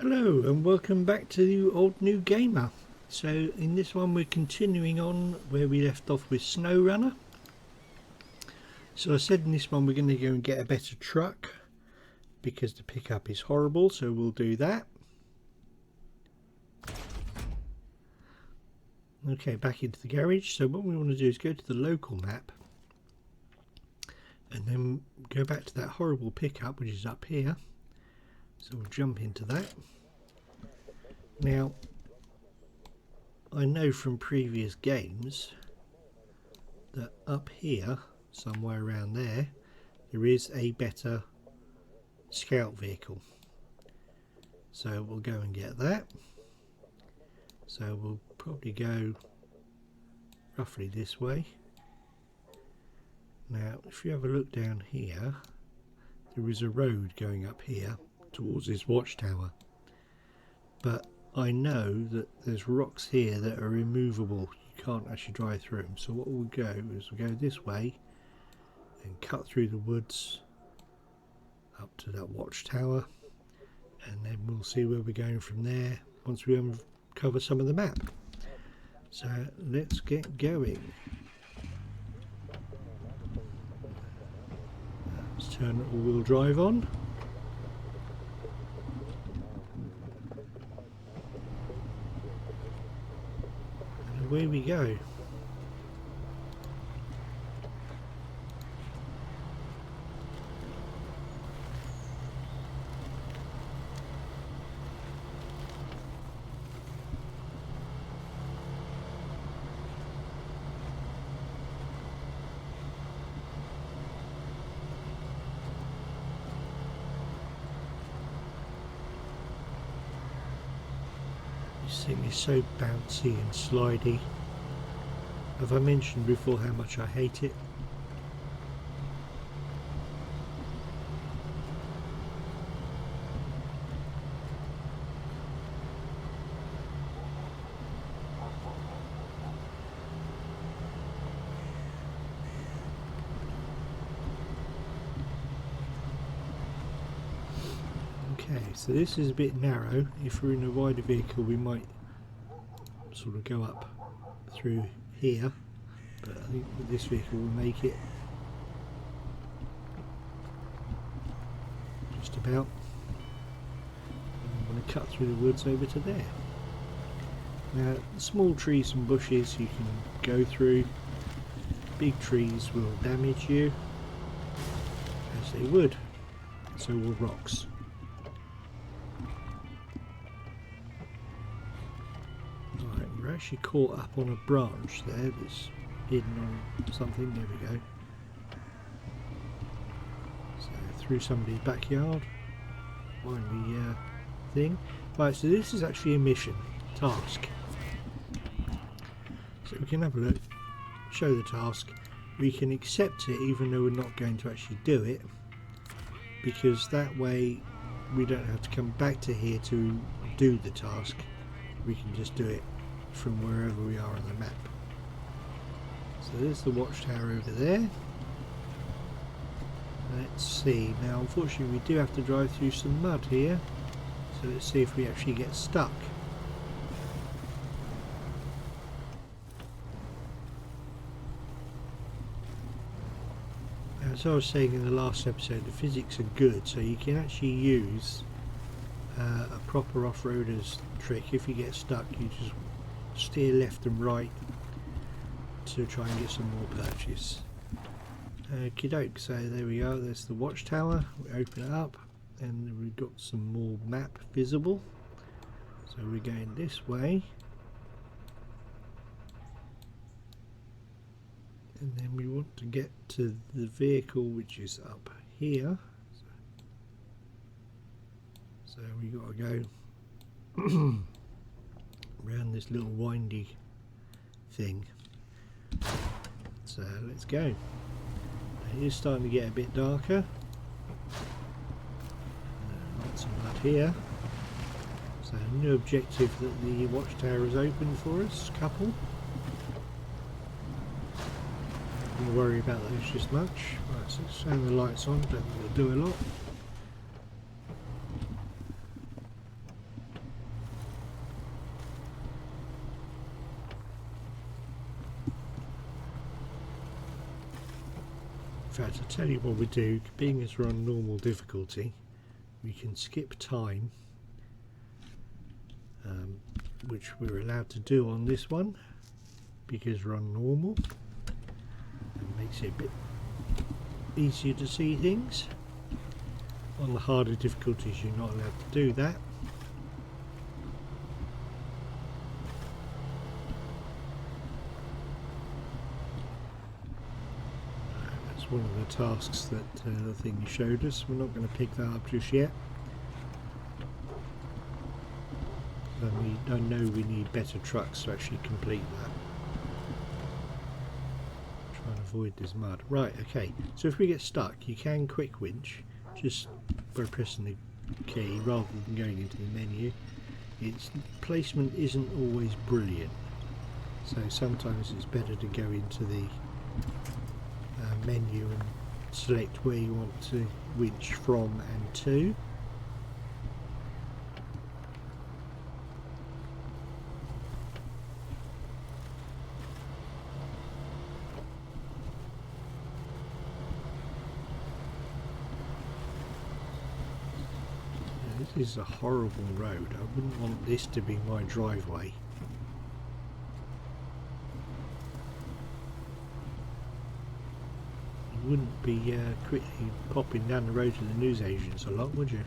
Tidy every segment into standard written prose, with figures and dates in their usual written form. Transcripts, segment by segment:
Hello and welcome back to Old New Gamer. So in this one we're continuing on where we left off with Snowrunner. So I said in this one we're going to go and get a better truck because the pickup is horrible, so we'll do that. Okay, back into the garage. So what we want to do is go to the local map and then go back to that horrible pickup which is up here. So we'll jump into that. Now, I know from previous games that up here, somewhere around there, there is a better scout vehicle. So we'll go and get that. So we'll probably go roughly this way. Now, if you have a look down here, there is a road going up here towards this watchtower, but I know that there's rocks here that are immovable. You can't actually drive through them. So what we'll go is we'll go this way and cut through the woods up to that watchtower, and then we'll see where we're going from there once we uncover some of the map. So let's get going. Let's turn all-wheel drive on. Away we go. This thing is so bouncy and slidey. Have I mentioned before how much I hate it? Okay, so this is a bit narrow. If we're in a wider vehicle we might sort of go up through here, but I think with this vehicle will make it just about. I'm going to cut through the woods over to there. Now, small trees and bushes you can go through. Big trees will damage you, as they would. So will rocks. We're actually caught up on a branch there that's hidden on something. There we go. So through somebody's backyard. Finally thing. Right, so this is actually a mission task. So we can have a look, show the task. We can accept it even though we're not going to actually do it, because that way we don't have to come back to here to do the task. We can just do it from wherever we are on the map. So there's the watchtower over there. Let's see. Now unfortunately we do have to drive through some mud here, so let's see if we actually get stuck. As I was saying in the last episode, the physics are good, so you can actually use a proper off-roader's trick. If you get stuck, you just steer left and right to try and get some more purchase. Okie doke, so there we go, there's the watchtower. We open it up and we've got some more map visible. So we're going this way. And then we want to get to the vehicle which is up here. So we got to go around this little windy thing. So let's go. It is starting to get a bit darker. Lots of mud here. So a new objective that the watchtower has opened for us, couple. Don't worry about those just much. Right, so let's turn the lights on, don't think it'll do a lot. fact, I'll tell you what we do. Being as we're on normal difficulty, we can skip time, which we're allowed to do on this one because we're on normal. It makes it a bit easier to see things. On the harder difficulties, you're not allowed to do that. That's one of the tasks that the thing showed us. We're not going to pick that up just yet. I know we need better trucks to actually complete that. Try and avoid this mud. Right, okay. So if we get stuck, you can quick winch just by pressing the key rather than going into the menu. Its placement isn't always brilliant, so sometimes it's better to go into the menu and select where you want to winch from and to. This is a horrible road. I wouldn't want this to be my driveway. You wouldn't be quickly popping down the road to the newsagents a lot, would you?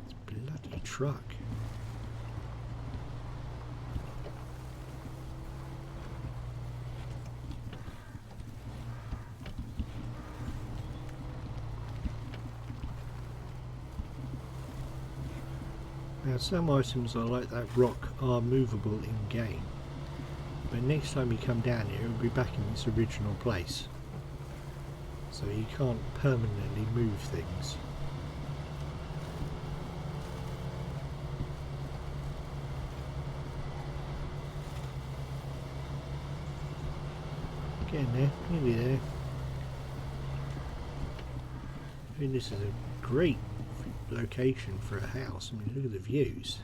It's a bloody truck. Now some items are like that rock are movable in game, but next time you come down here it will be back in its original place, so you can't permanently move things. Getting there, nearly there. I mean, this is a great location for a house. I mean, look at the views,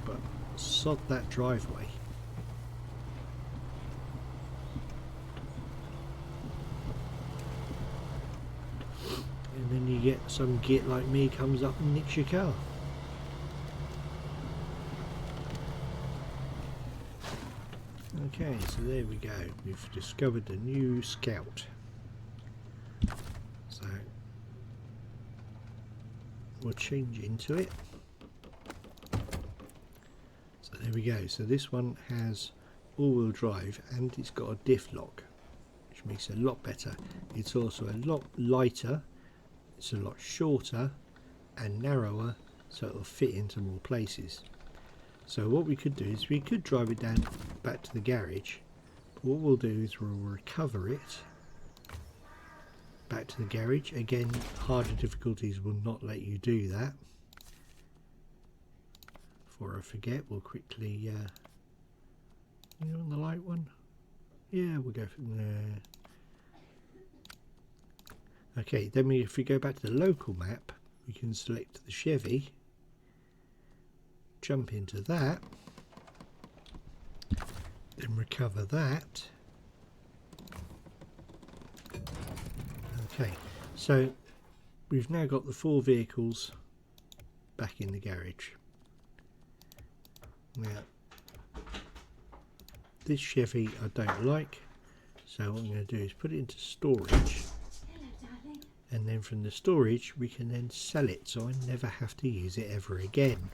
but sod that driveway. And then you get some git like me comes up and nicks your car. Okay, so there we go. We've discovered the new Scout. So we'll change into it. So there we go. So this one has all-wheel drive and it's got a diff lock, which makes it a lot better. It's also a lot lighter, it's a lot shorter and narrower, so it'll fit into more places. So what we could do is we could drive it down back to the garage, but what we'll do is we'll recover it back to the garage. Again, harder difficulties will not let you do that. Before I forget, we'll quickly you on the light one? Yeah, we'll go from there. Okay, then if we go back to the local map, we can select the Chevy, jump into that, then recover that. Okay, so we've now got the 4 vehicles back in the garage. Now, this Chevy I don't like, so what I'm going to do is put it into storage. And then from the storage we can then sell it, so I never have to use it ever again.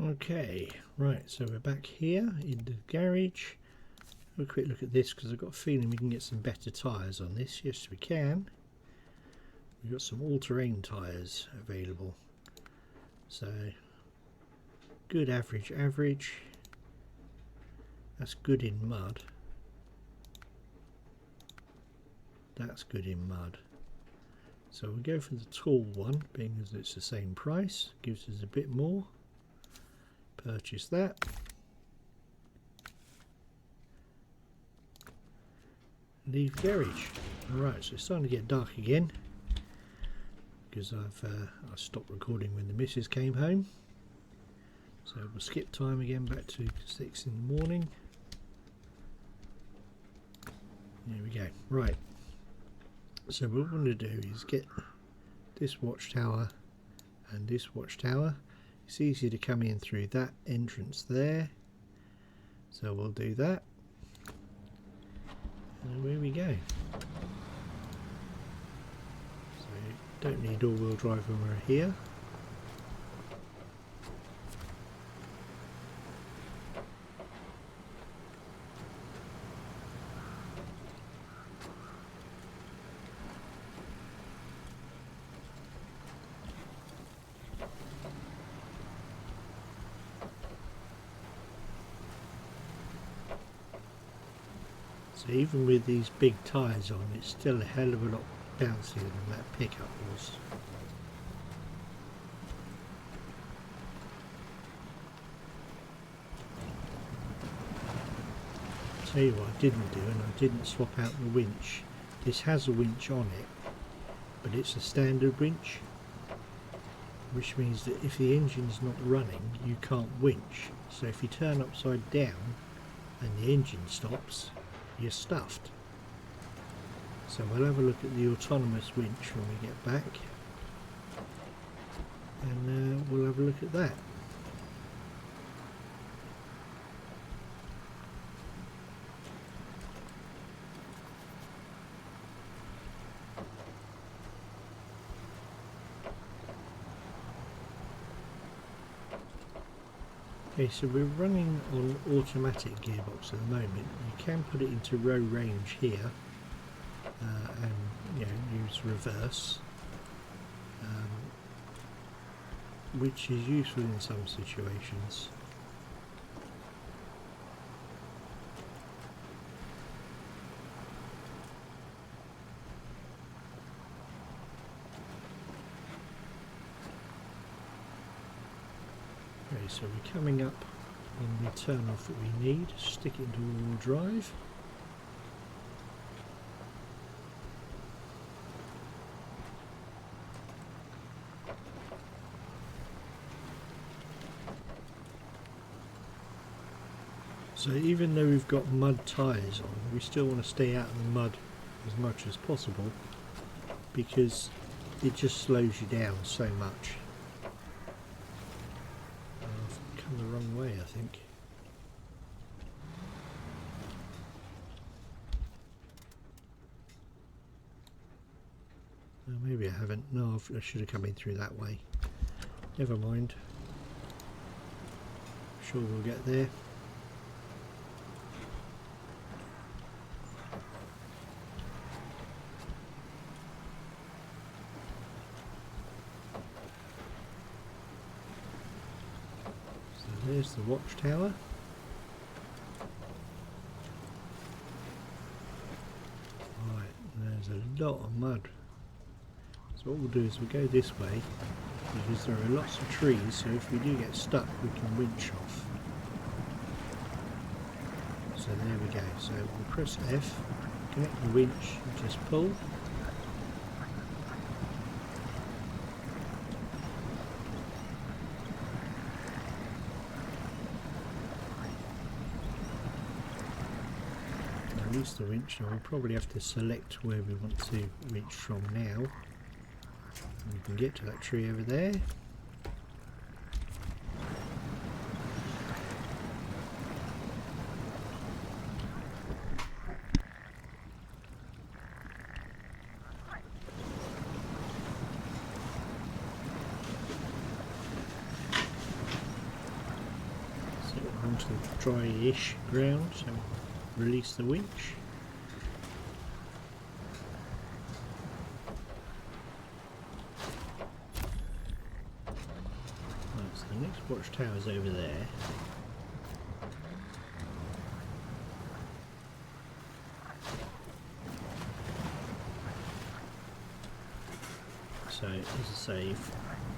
Okay, right, so we're back here in the garage. Have a quick look at this because I've got a feeling we can get some better tyres on this. Yes, we can. We've got some all-terrain tyres available. So, good average. That's good in mud. That's good in mud. So we'll go for the tall one, being as it's the same price. Gives us a bit more. Purchase that. Leave garage. Alright, so it's starting to get dark again. because I stopped recording when the missus came home. So we'll skip time again back to 6 in the morning. There we go. Right. So what we want to do is get this watchtower and this watchtower. It's easier to come in through that entrance there. So we'll do that. And away we go. So don't need all-wheel drive when we're here. So even with these big tyres on, it's still a hell of a lot bouncier than that pickup was. I'll tell you what I didn't do, and I didn't swap out the winch. This has a winch on it, but it's a standard winch, which means that if the engine's not running, you can't winch. So if you turn upside down and the engine stops, you're stuffed. So we'll have a look at the autonomous winch when we get back, and we'll have a look at that. Okay, so we're running on automatic gearbox at the moment. You can put it into row range here and use reverse, which is useful in some situations. Okay, so we're coming up on the turn off that we need. Stick it into all-wheel drive. So even though we've got mud tyres on, we still want to stay out of the mud as much as possible, because it just slows you down so much. I've come the wrong way, I think. Maybe I haven't. No, I should have come in through that way. Never mind. Sure we'll get there. There's the watchtower. Right, there's a lot of mud. So what we'll do is we'll go this way, because there are lots of trees, so if we do get stuck we can winch off. So there we go. So we'll press F, connect the winch and just pull. Release the winch. Now we'll probably have to select where we want to winch from now. And we can get to that tree over there. So we're onto the dry-ish ground. So release the winch. Right, so the next watchtower is over there. So, as I say,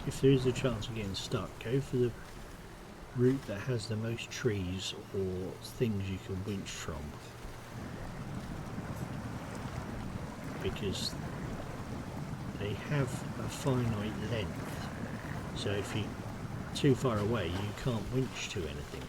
if there is a chance of getting stuck, go for the route that has the most trees or things you can winch from, they have a finite length, so if you're too far away you can't winch to anything.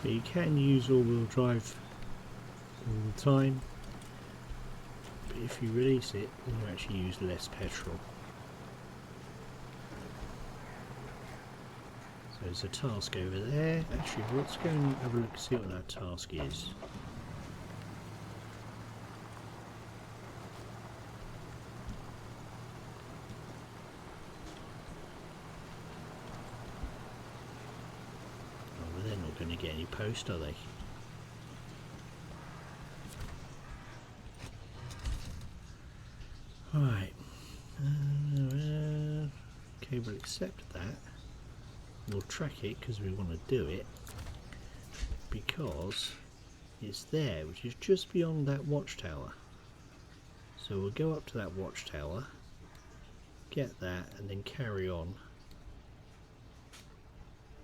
So you can use all-wheel drive all the time, but if you release it, then you actually use less petrol. So there's a task over there. Actually, let's go and have a look and see what that task is. Going to get any post, are they? Right. Okay, we'll accept that. We'll track it because we want to do it, because it's there, which is just beyond that watchtower. So we'll go up to that watchtower, get that, and then carry on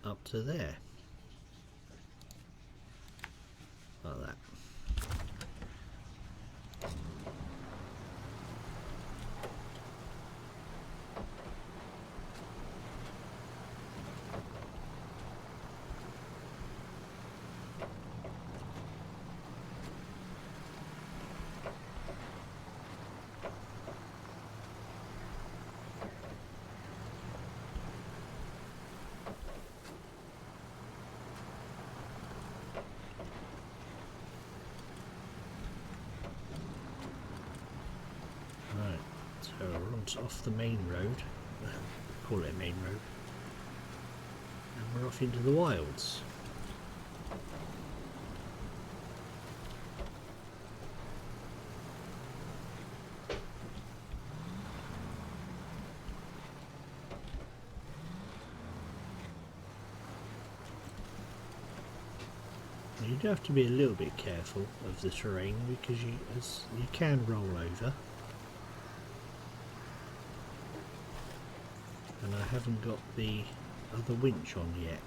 up to there. Like that. So we're on off the main road, call it a main road, and we're off into the wilds. You do have to be a little bit careful of the terrain because you can roll over. And I haven't got the other winch on yet.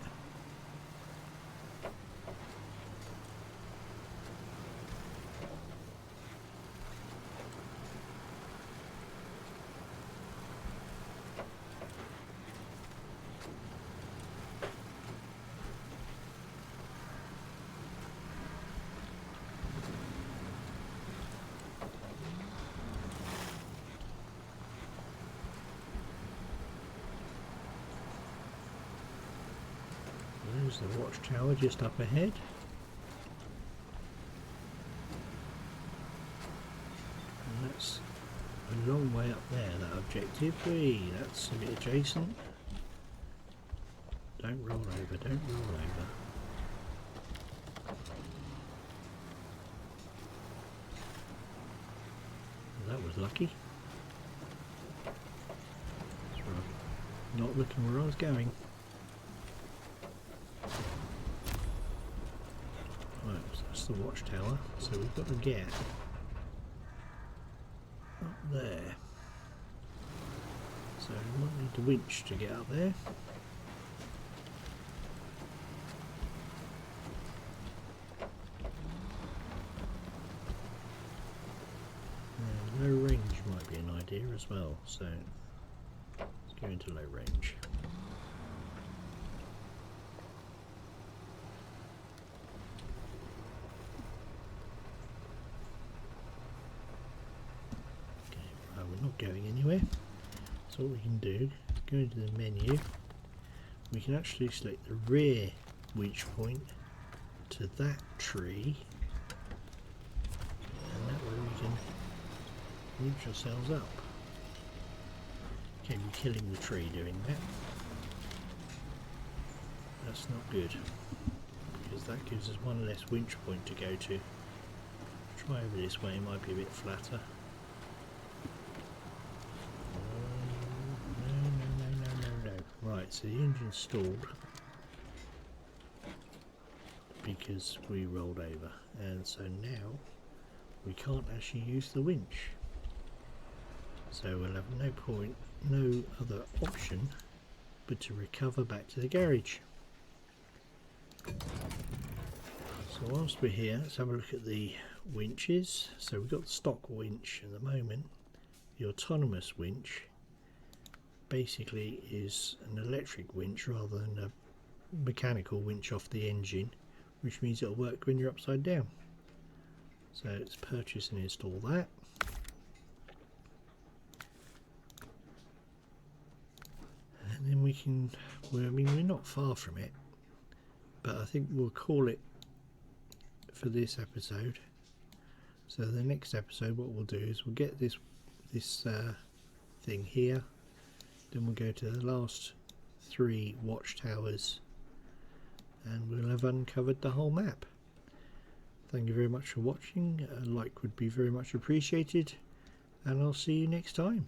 There's the watchtower just up ahead. And that's a long way up there, that objective. Whee, that's a bit adjacent. Don't roll over, don't roll over. That was lucky. Not looking where I was going. Right, so that's the watchtower, so we've got to get up there. So we might need the winch to get up there. And low range might be an idea as well, so let's go into low range. Going anywhere, so what we can do, go into the menu, we can actually select the rear winch point to that tree, and that way we can winch ourselves up. Okay, we're killing the tree doing that. That's not good, because that gives us one less winch point to go to. Try over this way, it might be a bit flatter. No. Right, so the engine's stalled because we rolled over, and so now we can't actually use the winch. So we'll have no other option but to recover back to the garage. So whilst we're here, let's have a look at the winches. So we've got the stock winch at the moment. The autonomous winch basically is an electric winch rather than a mechanical winch off the engine, which means it'll work when you're upside down. So let's purchase and install that. And then we can, well, I mean, we're not far from it, but I think we'll call it for this episode. So the next episode, what we'll do is we'll get this thing here, then we'll go to the last 3 watchtowers, and we'll have uncovered the whole map. Thank you very much for watching. A like would be very much appreciated, and I'll see you next time.